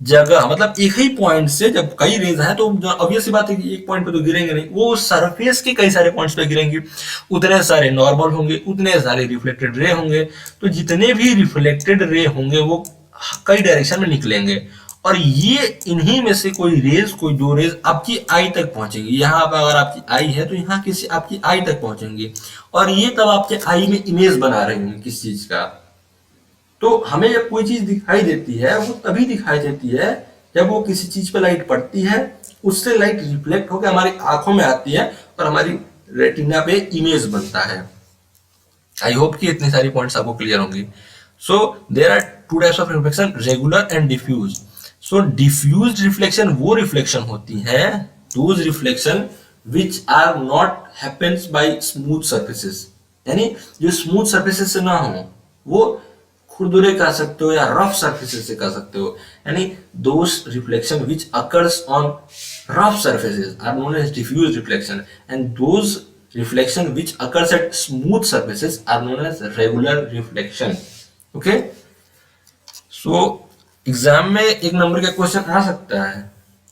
जगह, मतलब एक ही पॉइंट से जब कई रेज हैं तो ऑब्वियस सी बात है कि एक पॉइंट पे तो गिरेंगे नहीं, वो सरफेस के कई सारे पॉइंट्स पे गिरेंगे। उतने सारे नॉर्मल होंगे, उतने सारे रिफ्लेक्टेड रे होंगे, तो जितने भी रिफ्लेक्टेड रे होंगे वो कई डायरेक्शन में निकलेंगे, और ये इन्हीं में से कोई रेज, कोई दो रेज आपकी आई तक पहुंचेंगी। यहाँ पर अगर आपकी आई है तो यहाँ किसी आपकी आई तक पहुंचेंगी, और ये तब आपके आई में इमेज बना रही होंगी किस चीज का। तो हमें जब कोई चीज दिखाई देती है वो तभी दिखाई देती है जब वो किसी चीज पे लाइट पड़ती है, उससे लाइट रिफ्लेक्ट होकर हमारी आंखों में आती है और हमारी रेटिना पे इमेज बनता है। आई होप कि इतनी सारी पॉइंट्स आपको क्लियर होंगी। So there are two types of reflection, regular and diffuse. So diffuse reflection वो रिफ्लेक्शन होती है, those reflection which are not happens by smooth surfaces, यानी जो स्मूथ सर्फेसेस से ना हो, वो खुरदुरे कह सकते हो या रफ सर्फेसेस से कह सकते हो। यानी those reflection which occurs on rough surfaces are known as diffuse reflection, and those reflection which occurs at smooth surfaces are known as regular reflection. Okay, so exam में एक नंबर का क्वेश्चन आ सकता है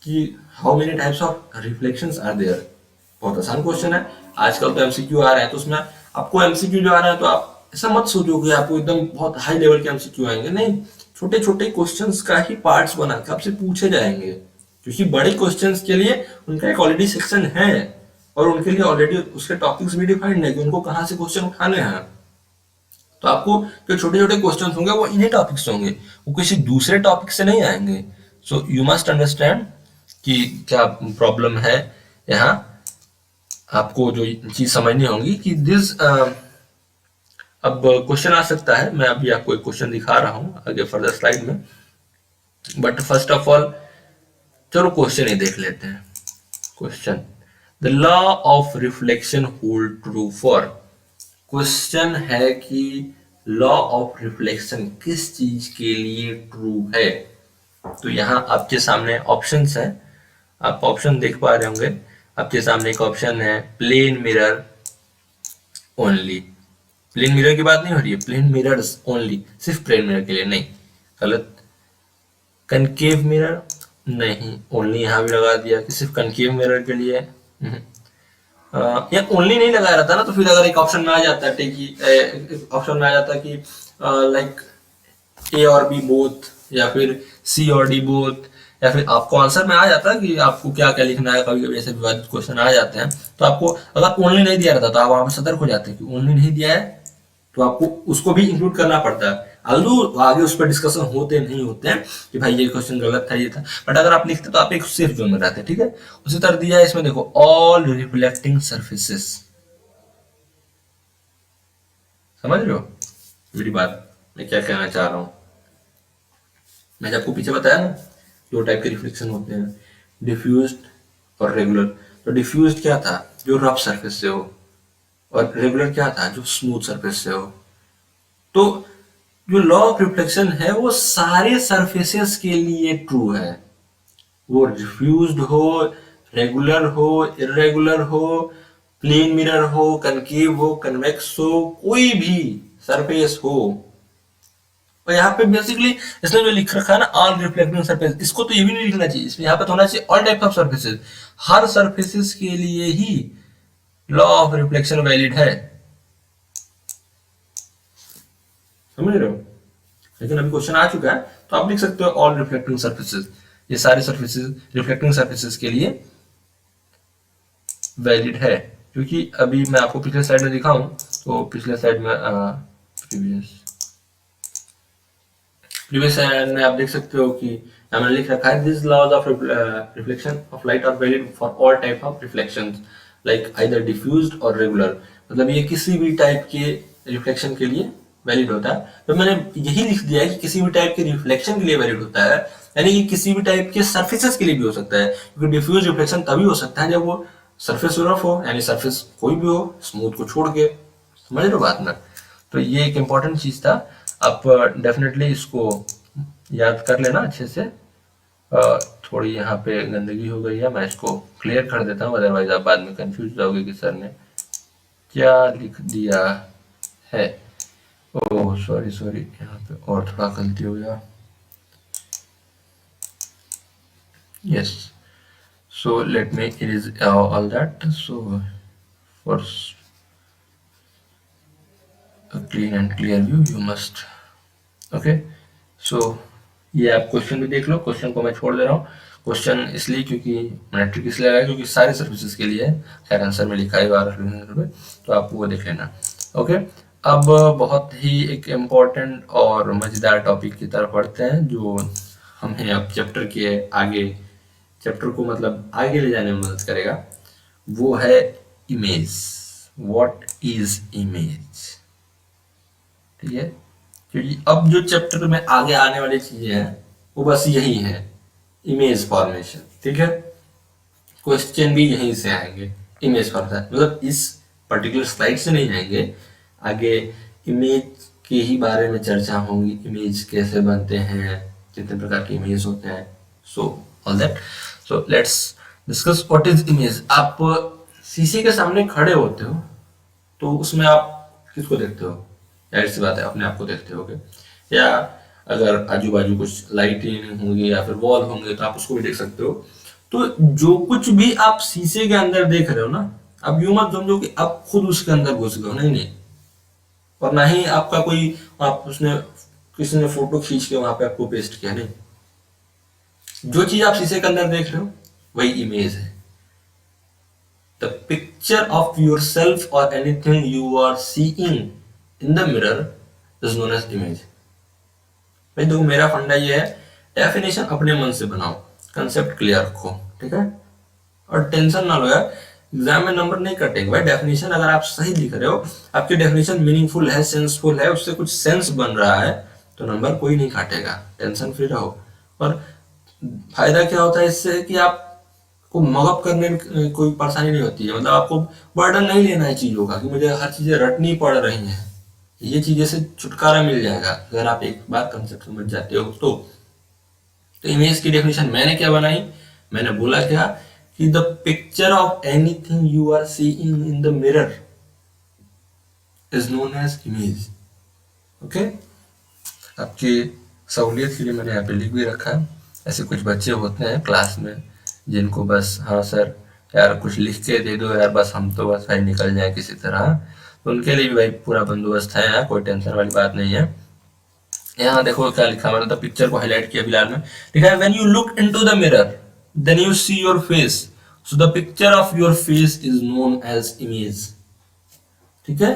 कि how many types of reflections are there. बहुत आसान क्वेश्चन है, आजकल तो एमसीक्यू आ रहा है, तो उसमें आपको एमसीक्यू जो आ रहा है, तो आप ऐसा मत सोचो कि आपको एकदम बहुत हाई लेवल के एमसीक्यू आएंगे, नहीं, छोटे छोटे क्वेश्चंस का ही पार्ट्स बना के आपसे पूछे जाएंगे, क्योंकि बड़े क्वेश्चंस के लिए उनका एक ऑलरेडी सेक्शन है, और उनके लिए ऑलरेडी उसके टॉपिक्स भी डिफाइंड है कि उनको कहां से क्वेश्चन उठाने हैं। तो आपको जो छोटे छोटे क्वेश्चन होंगे वो इन्हीं टॉपिक से होंगे, वो किसी दूसरे टॉपिक से नहीं आएंगे। सो यू मस्ट अंडरस्टैंड कि क्या प्रॉब्लम है यहाँ, आपको जो चीज समझनी होगी कि दिस अब क्वेश्चन आ सकता है। मैं अभी आपको एक क्वेश्चन दिखा रहा हूँ आगे फर्दर स्लाइड में, बट फर्स्ट ऑफ ऑल चलो क्वेश्चन ही देख लेते हैं। Question, the law of reflection hold true for. Question है कि लॉ ऑफ रिफ्लेक्शन किस चीज के लिए ट्रू है। तो यहाँ आपके सामने ऑप्शंस हैं, आप ऑप्शन देख पा रहे होंगे। आपके सामने एक ऑप्शन है plane mirror only, plane mirror की बात नहीं हो रही है, प्लेन मिरर्स ओनली, सिर्फ प्लेन मिरर के लिए नहीं, गलत। कनकेव मिरर, नहीं, ओनली यहाँ भी लगा दिया कि सिर्फ कनकेव मिरर के लिए। या ओनली नहीं लगा रहता ना, तो फिर अगर एक ऑप्शन में आ जाता है कि ऑप्शन में आ जाता कि लाइक ए और बी बोथ, या फिर सी और डी बोथ, या फिर आपको आंसर में आ जाता है कि आपको क्या क्या लिखना है। कभी कभी ऐसे विवादित क्वेश्चन आ जाते हैं, तो आपको अगर ओनली नहीं दिया रहता तो आप वहां पर सतर्क हो जाते हैं कि ओनली नहीं दिया है, तो आपको उसको भी इंक्लूड करना पड़ता है। आल्दो आगे उस पर डिस्कशन होते नहीं होते हैं कि भाई ये क्वेश्चन गलत था, ये था, बट अगर आप लिखते तो आप एक सेफ जोन में रहते, ठीक है। उसी तरह दिया है इसमें, देखो, ऑल रिफ्लेक्टिंग सर्फेसेस। समझ रहे हो मेरी बात, मैं क्या कहना चाह रहा हूँ? मैंने आपको पीछे बताया ना, दो टाइप के रिफ्लेक्शन होते हैं, डिफ्यूज्ड और रेगुलर। तो डिफ्यूज्ड क्या था? जो रफ सरफेस से हो, और रेगुलर क्या था? जो स्मूथ सरफेस से हो। तो जो लॉ ऑफ रिफ्लेक्शन है वो सारे सरफेसेस के लिए ट्रू है, वो डिफ्यूज्ड हो, रेगुलर हो, इरेगुलर हो, प्लेन मिरर हो, कनकेव हो, कन्वेक्स हो, कोई भी सरफेस हो। और यहाँ पे बेसिकली इसने जो लिख रखा है ना, ऑल रिफ्लेक्टिंग सरफेस, इसको तो ये भी नहीं लिखना चाहिए, इसमें यहाँ पे तो होना चाहिए all type of surfaces. Her surfaces के लिए ही लॉ ऑफ रिफ्लेक्शन वैलिड है। समझ रहे हो? लेकिन अभी क्वेश्चन आ चुका है, तो आप लिख सकते हो ऑल रिफ्लेक्टिंग सरफेसेस, ये सारे सरफेसेस रिफ्लेक्टिंग सरफेसेस के लिए वैलिड है। क्योंकि अभी मैं आपको पिछले स्लाइड में दिखाऊं, तो पिछले स्लाइड में प्रीवियस प्रीवियस स्लाइड में आप देख सकते हो कि मैंने लिख रखा है, this laws of reflection of light are valid for all type of reflections like either diffused और रेगुलर। मतलब ये किसी भी टाइप के रिफ्लेक्शन के लिए वैलिड होता है। तो मैंने यही लिख दिया है कि किसी भी टाइप के रिफ्लेक्शन के लिए वैलिड होता है, यानी कि किसी भी टाइप के सरफेसेस के लिए भी हो सकता है। क्योंकि डिफ्यूज रिफ्लेक्शन तभी हो सकता है जब वो सरफेस रफ हो, यानी सरफेस कोई भी हो, स्मूथ को छोड़ के। समझ रहे हो बात ना? तो ये एक इम्पॉर्टेंट चीज था, आप डेफिनेटली इसको याद कर लेना अच्छे से। थोड़ी यहाँ पे गंदगी हो गई है, मैं इसको क्लियर कर देता हूँ, अदरवाइज आप बाद में कंफ्यूज हो जाओगे कि सर ने क्या लिख दिया है। ओह सॉरी सॉरी, यहाँ पे और थोड़ा गलती हो गया। Yes, so let me erase all that. So for a clean and clear view you must, okay, so ये आप क्वेश्चन भी देख लो। क्वेश्चन को मैं छोड़ दे रहा हूँ, क्वेश्चन इसलिए क्योंकि मैंने ट्रिक इसलिए लगाया क्योंकि सारे सर्विसेज के लिए है। खैर आंसर में लिखा है 12 रुपये, तो आप वो देख लेना। ओके, अब बहुत ही एक इम्पॉर्टेंट और मज़ेदार टॉपिक की तरफ बढ़ते हैं, जो हमें अब चैप्टर के आगे, चैप्टर को मतलब आगे ले जाने में मदद करेगा। वो है इमेज। What is image? ठीक है, क्योंकि अब जो चैप्टर में आगे आने वाली चीजें हैं वो बस यही है, इमेज फॉर्मेशन। ठीक है, क्वेश्चन भी यहीं से आएंगे, इमेज फॉर्मेशन। मतलब इस पर्टिकुलर स्लाइड से नहीं आएंगे, आगे इमेज के ही बारे में चर्चा होंगी, इमेज कैसे बनते हैं, कितने प्रकार के इमेज होते हैं, so all that. So let's discuss what is image. आप शीशे के सामने खड़े होते हो तो उसमें आप किसको देखते हो? जाहिर सी बात है अपने आप को देखते होगे, या अगर आजू बाजू कुछ लाइटिंग होंगी या फिर वॉल होंगे तो आप उसको भी देख सकते हो। तो जो कुछ भी आप शीशे के अंदर देख रहे हो ना, अब यूं मत समझो कि आप खुद उसके अंदर घुस गए हो, नहीं नहीं। और ना ही आपका कोई, आप उसने किसी ने फोटो खींच के वहां पे आपको पेस्ट किया, नहीं। जो चीज आप शीशे के अंदर देख रहे हो वही इमेज है। The picture of yourself और anything you are seeing in the mirror is known as image. भाई देखो, मेरा फंडा ये है, डेफिनेशन अपने मन से बनाओ, कंसेप्ट क्लियर रखो, ठीक है। और टेंशन ना लो यार, एग्जाम में नंबर नहीं कटेंगे भाई। डेफिनेशन अगर आप सही लिख रहे हो, आपकी डेफिनेशन मीनिंगफुल है, सेंसफुल है, उससे कुछ सेंस बन रहा है, तो नंबर कोई नहीं काटेगा, टेंशन फ्री रहो। और फायदा क्या होता है इससे कि आपको मगअप करने में कोई परेशानी नहीं होती है। मतलब आपको बर्डन नहीं लेना है चीजों का कि मुझे हर चीजें रटनी पड़ रही हैं। ये चीजें से छुटकारा मिल जाएगा अगर आप एक बार कंसेप्ट समझ जाते हो तो इमेज की डेफिनेशन मैंने क्या बनाई? मैंने बोला क्या कि the picture of anything you are seeing in the mirror is known as image. Okay, आपकी सहूलियत के लिए मैंने यहाँ पे लिख भी रखा है। ऐसे कुछ बच्चे होते हैं क्लास में जिनको बस हाँ सर यार कुछ लिख के दे दो यार, बस हम तो बस भाई निकल जाए किसी तरह। तो उनके लिए भी भाई पूरा बंदोबस्त है यहाँ, कोई टेंशन वाली बात नहीं है। यहाँ देखो क्या लिखा, मैंने तो पिक्चर को हाईलाइट किया फिलहाल में। लिखा है when you look into the mirror then you see your face, so the picture of your face is known as image. ठीक है,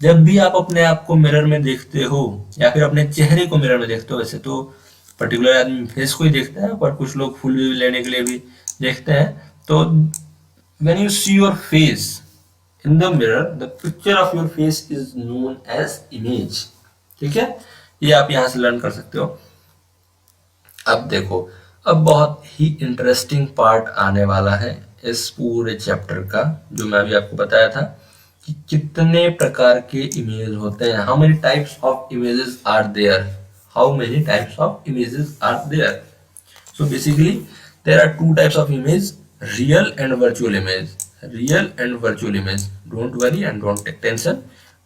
जब भी आप अपने आप को मिरर में देखते हो या फिर अपने चेहरे को मिरर में देखते हो, वैसे तो पर्टिकुलर आदमी फेस को ही देखता है पर कुछ लोग फुल व्यू लेने के लिए भी देखते हैं, तो when you see your face in the mirror the picture of your face is known as image. ठीक है, ये आप यहां से लर्न कर सकते हो। अब देखो, अब बहुत ही इंटरेस्टिंग पार्ट आने वाला है इस पूरे चैप्टर का, जो मैं अभी आपको बताया था कि कितने प्रकार के इमेज होते हैं, how many types of images are there, how many types of images are there. So basically there are two types of image, real and virtual image, real and virtual image. Don't worry and don't take tension,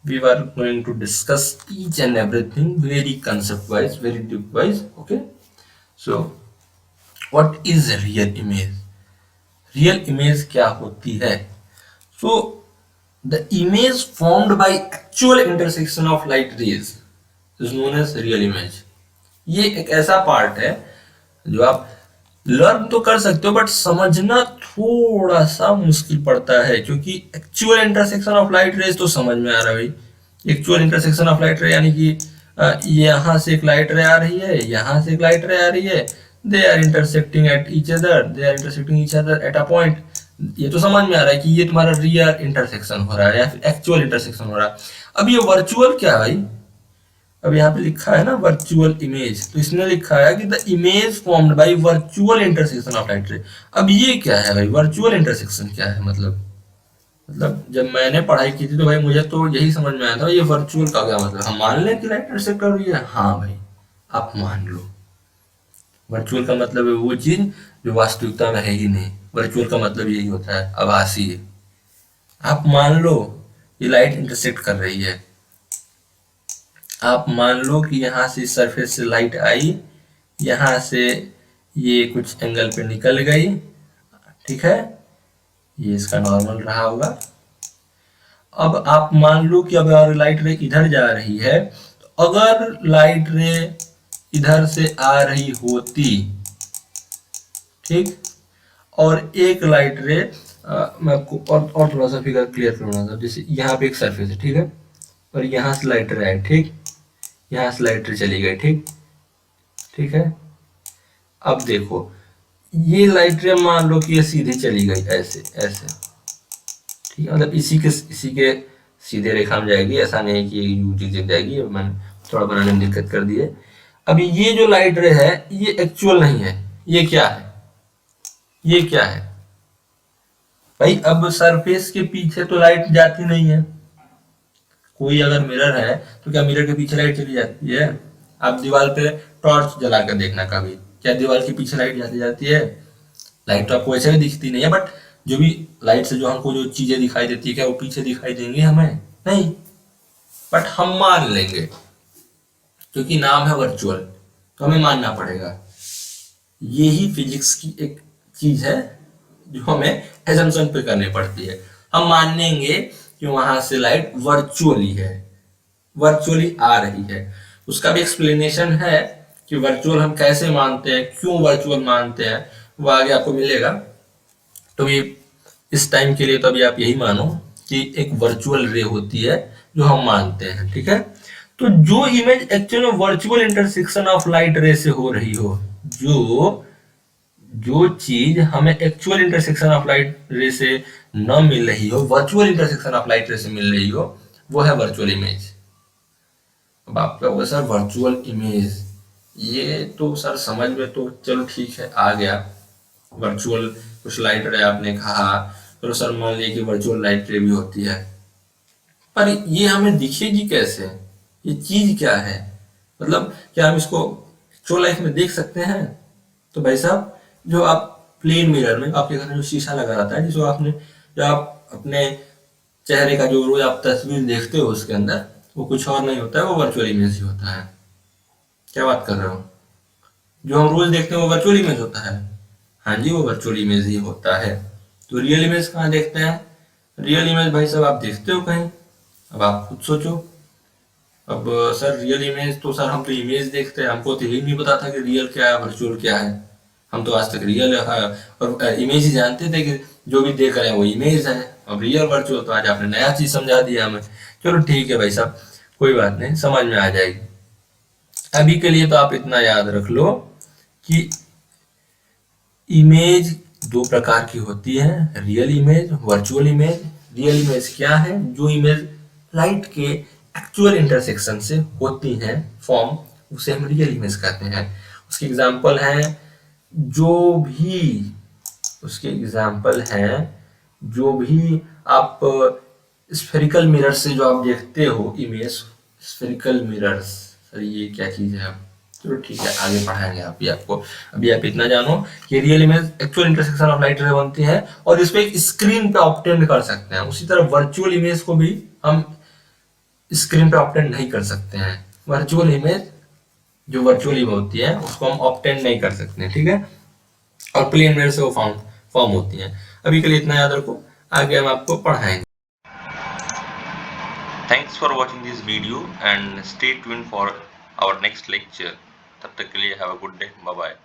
we are going to discuss each and everything very concept wise, very deep wise. Okay, so what is real image? Real image क्या होती है? So the image formed by actual intersection of light rays is known as real image. ये एक ऐसा part है जो आप learn तो कर सकते हो बट समझना थोड़ा सा मुश्किल पड़ता है, क्योंकि actual intersection of light raise तो समझ में आ रहा है भाई। एक्चुअल इंटरसेक्शन ऑफ लाइट रे यानी कि यहाँ से एक लाइट रे आ रही है, यहाँ से एक लाइट रे आ रही है, they are intersecting at each other, they are intersecting each other at a point. ये तो समझ में आ रहा है कि ये तुम्हारा रियल इंटरसेक्शन हो रहा है या फिर एक्चुअल इंटरसेक्शन हो रहा है। अब ये वर्चुअल क्या है भाई? अब यहाँ पे लिखा है ना वर्चुअल इमेज, तो इसने लिखा है कि the image formed by virtual intersection of light रे। अब ये क्या है भाई, वर्चुअल इंटरसेक्शन क्या है? मतलब जब मैंने पढ़ाई की थी तो भाई मुझे तो यही समझ में आया था ये वर्चुअल का क्या मतलब। हम मान लें कि लाइट इंटरसेक्ट कर रही है, हाँ भाई आप मान लो। वर्चुअल का मतलब है वो चीज जो वास्तविकता में है ही नहीं, वर्चुअल का मतलब यही होता है, आभासी है। आप मान लो ये लाइट इंटरसेक्ट कर रही है, आप मान लो कि यहाँ से सरफेस से लाइट आई, यहाँ से ये कुछ एंगल पे निकल गई, ठीक है, ये इसका नॉर्मल रहा होगा। अब आप मान लो कि अगर लाइट रे इधर जा रही है, तो अगर लाइट रे इधर से आ रही होती, ठीक, और एक लाइट रे मैं आपको और थोड़ा सा फिगर क्लियर करूंगा था। जैसे यहाँ पे एक सरफेस है, ठीक है, और यहाँ से लाइट रे आई, ठीक, यहाँ से लाइट रे चली गई, ठीक, ठीक है। अब देखो ये लाइट रे मान लो कि ये सीधे चली गई ऐसे ऐसे, ठीक है, मतलब इसी के सीधे रेखा में जाएगी, ऐसा नहीं कि यू चीज जाएगी। मैंने थोड़ा बनाने में दिक्कत कर दी है। अभी ये जो लाइट रे है ये एक्चुअल नहीं है, ये क्या है, ये क्या है भाई? अब सरफेस के पीछे तो लाइट जाती नहीं है। कोई अगर मिरर है तो क्या मिरर के पीछे लाइट चली जाती है? आप दीवार पे टॉर्च जला कर देखना कभी, क्या दीवार के पीछे लाइट जाती जाती है? लाइट तो आपको वैसे भी दिखती नहीं है, बट जो भी लाइट से जो हमको जो चीजें दिखाई देती है क्या वो पीछे दिखाई देंगी हमें? नहीं, बट हम मान लेंगे क्योंकि नाम है वर्चुअल, तो हमें मानना पड़ेगा। यही फिजिक्स की एक चीज है जो हमें एजम्पशन पे करनी पड़ती है। हम मानेंगे कि वहां से लाइट वर्चुअली है, वर्चुअली आ रही है। उसका भी एक्सप्लेनेशन है कि वर्चुअल हम कैसे मानते हैं, क्यों वर्चुअल मानते हैं, वो आगे आपको मिलेगा। तो ये इस टाइम के लिए तो अभी आप यही मानो कि एक वर्चुअल रे होती है जो हम मानते हैं, ठीक है। तो जो इमेज एक्चुअल में वर्चुअल इंटरसेक्शन ऑफ लाइट रे से हो रही हो, जो चीज हमें एक्चुअल इंटरसेक्शन ऑफ लाइट रे से न मिल रही हो, वर्चुअल इंटरसेक्शन ऑफ लाइट रे से मिल रही हो, वो है वर्चुअल इमेज। अब आप कहोगे सर वर्चुअल इमेज, ये तो सर समझ में तो चलो ठीक है आ गया, वर्चुअल कुछ लाइट रे आपने कहा, चलो सर मान लिया कि वर्चुअल लाइट रे भी होती है, पर ये हमें दिखेगी कैसे? ये चीज क्या है? मतलब क्या हम इसको एक्चुअल लाइफ में देख सकते हैं? तो भाई साहब जो आप प्लेन मिरर में आपके घर में जो शीशा लगा रहता है, जिसको आपने जो आप अपने चेहरे का जो रोज आप तस्वीर देखते हो उसके अंदर, वो कुछ और नहीं होता है, वो वर्चुअल इमेज ही होता है। क्या बात कर रहे हो? जो हम रोज देखते हैं वो वर्चुअल इमेज होता है। हाँ जी, वो वर्चुअल इमेज ही होता है। तो रियल इमेज कहाँ देखते हैं? रियल इमेज भाई साहब आप देखते हो कहीं? अब आप खुद सोचो। अब सर रियल इमेज तो सर हम तो इमेज देखते हैं, हमको तो यही नहीं पता था कि रियल क्या है वर्चुअल क्या है। हम तो आज तक रियल है और इमेज ही जानते थे कि जो भी देख रहे हैं वो इमेज है। और रियल वर्चुअल तो आज आपने नया चीज समझा दिया हमें। चलो ठीक है भाई साहब, कोई बात नहीं, समझ में आ जाएगी। अभी के लिए तो आप इतना याद रख लो कि इमेज दो प्रकार की होती है, real image, virtual image. Real image क्या है? जो इमेज लाइट के एक्चुअल इंटरसेक्शन से होती हैं फॉर्म, उसे हम रियल इमेज कहते हैं। उसके एग्जांपल हैं जो भी उसके एग्जाम्पल हैं जो भी आप स्फेरिकल मिरर से जो आप देखते हो इमेज, स्फेरिकल मिरर्स, सर ये क्या चीज है? चलो ठीक है, आगे पढ़ाएंगे आप ये आपको। अभी आप इतना जानो कि real image actual intersection of light रे बनती है और इसको एक स्क्रीन पे ऑब्टेन कर सकते हैं। उसी तरह वर्चुअल इमेज को भी हम स्क्रीन पे ऑब्टेन नहीं कर सकते हैं। वर्चुअल इमेज जो वर्चुअल इमेज होती है उसको हम ऑब्टेन नहीं कर सकते हैं, ठीक है। और प्लेन मिरर से वो फॉर्म होती हैं। अभी के लिए इतना याद रखो, आगे हम आपको पढ़ाएंगे। Thanks for watching this video and stay tune for our next lecture. तब तक के लिए have a good day, bye bye.